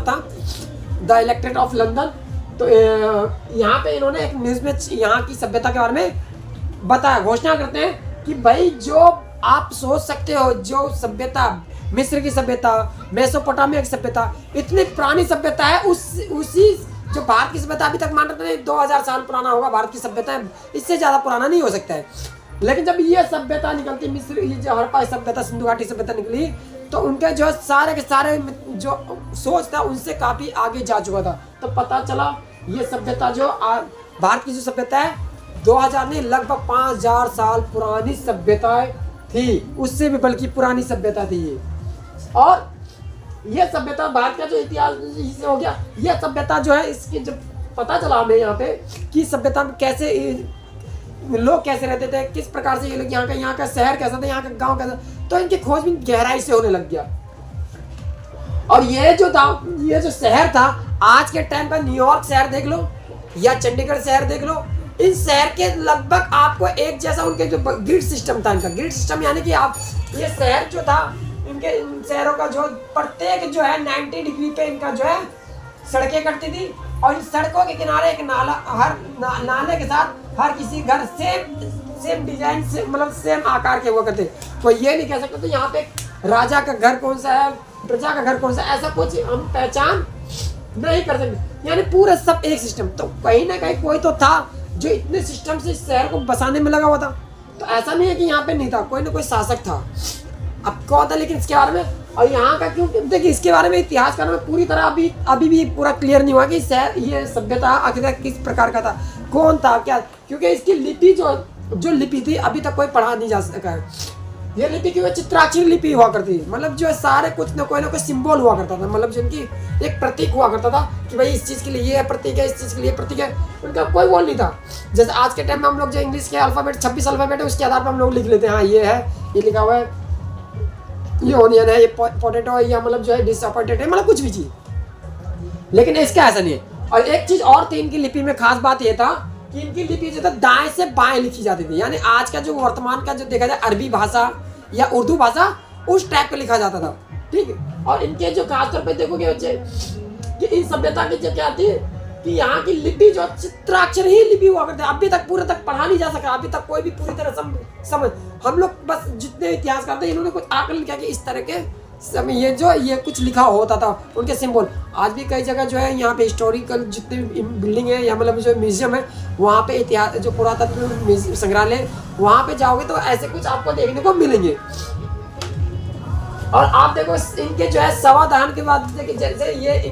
Chancellor था the electorate of London. तो यहाँ पे इन्होंने एक न्यूज़ में यहाँ की सभ्यता के बारे में बताया, घोषणा करते हैं कि भाई जो आप सोच सकते हो, जो सभ्यता मिस्र की सभ्यता, मेसोपोटामिया की सभ्यता, इतनी पुरानी सभ्यता है, उसी जो भारत की सभ्यता अभी तक मान रहे थे 2000 साल पुराना होगा भारत की सभ्यता, इससे ज़्यादा पुराना नहीं हो सकता है। लेकिन जब ये सभ्यता निकलती, मिस्र, ये जो हड़प्पा सभ्यता, सिंधु घाटी सभ्यता निकली, तो उनके जो सारे के सारे जो सोच था उनसे काफ़ी आगे जा चुका था। तो पता चला ये सभ्यता जो भारत की जो सभ्यता है 2000 नहीं लगभग 5000 साल पुरानी सभ्यताएं थी, उससे भी बल्कि पुरानी सभ्यता थी ये। और ये सभ्यता भारत का जो इतिहास इससे हो गया, ये सभ्यता जो है इसकी जब पता चला हमें यहाँ पे कि सभ्यता में कैसे लोग कैसे रहते थे, किस प्रकार से ये लोग यहाँ का शहर कैसा था, यहाँ का गांव कैसा, तो इनकी खोज भी गहराई से होने लग गया। और ये जो शहर था, आज के टाइम पर न्यूयॉर्क शहर देख लो या चंडीगढ़ शहर देख लो, इन शहर के लगभग आपको एक जैसा उनके जो ग्रिड सिस्टम था, इनका ग्रिड सिस्टम यानी कि आप ये शहर जो था, इन शहरों का जो प्रत्येक जो है 90 डिग्री पे इनका जो है सड़कें कटती थी, और इन सड़कों के किनारे एक नाला, हर नाले के साथ हर किसी घर सेम डिजाइन से, मतलब सेम आकार के हुआ करते। कोई ये नहीं कह सकता तो यहाँ पे राजा का घर कौन सा है, प्रजा का घर कौन सा, ऐसा कुछ हम पहचान नहीं कर सकते, यानी पूरा सब एक सिस्टम। तो कहीं ना कहीं कोई तो था जो इतने सिस्टम से शहर को बसाने में लगा हुआ था। तो ऐसा नहीं है कि यहाँ पे नहीं था, कोई ना कोई शासक था। अब कौन था, लेकिन इसके बारे में और यहाँ का क्यों, देखिए इसके बारे में इतिहासकार में पूरी तरह अभी भी पूरा क्लियर नहीं हुआ कि शहर, ये सभ्यता आखिर किस प्रकार का था, कौन था क्या, क्योंकि इसकी लिपि जो लिपि थी अभी तक कोई पढ़ा नहीं जा सका है। ये लिपि क्योंकि चित्राक्षर लिपि हुआ करती है, मतलब जो सारे कुछ ना कोई सिंबल हुआ करता था, मतलब जिनकी एक प्रतीक हुआ करता था कि भाई इस चीज़ के लिए ये प्रतीक है, इस चीज़ के लिए प्रतीक है, उनका कोई वो नहीं था। जैसे आज के टाइम में हम लोग जो इंग्लिश के अल्फ़ाबेट 26 अल्फ़ाबेट है, उसके आधार पर हम लोग लिख लेते हैं, हाँ ये है, ये लिखा हुआ है, ये ओनियन है, ये पोटैटो है, या मतलब जो है डिसअपॉइंटेड है, मतलब कुछ भी चीज़। लेकिन इसका ऐसा नहीं है। और एक चीज़ और थी इनकी लिपि में, खास बात ये था कि इनकी लिपि जो था दाएं से बाएं लिखी जाती थी, यानी आज का जो वर्तमान का जो देखा जाए अरबी भाषा या उर्दू भाषा, उस टाइप पे लिखा जाता था, ठीक है। और इनके जो खासतौर पे देखोगे बच्चे कि इन सभ्यता की जो क्या थी कि यहाँ की लिपि जो चित्राक्षर ही लिपि हुआ करते, अभी तक पूरे तक पढ़ा नहीं जा सका, अभी तक कोई भी पूरी तरह समझ हम लोग बस जितने इतिहास करते हैं इन्होंने कुछ आकलन किया कि इस तरह के समय ये कुछ लिखा होता था, उनके सिंबल। आज भी कई जगह जो है यहाँ पे हिस्टोरिकल जितने बिल्डिंग है या मतलब जो म्यूजियम है, वहाँ पे इतिहास जो पुरातत्व संग्रहालय, वहाँ पे जाओगे तो ऐसे कुछ आपको देखने को मिलेंगे। और आप देखो इनके जो है सवा दहन के बाद जैसे ये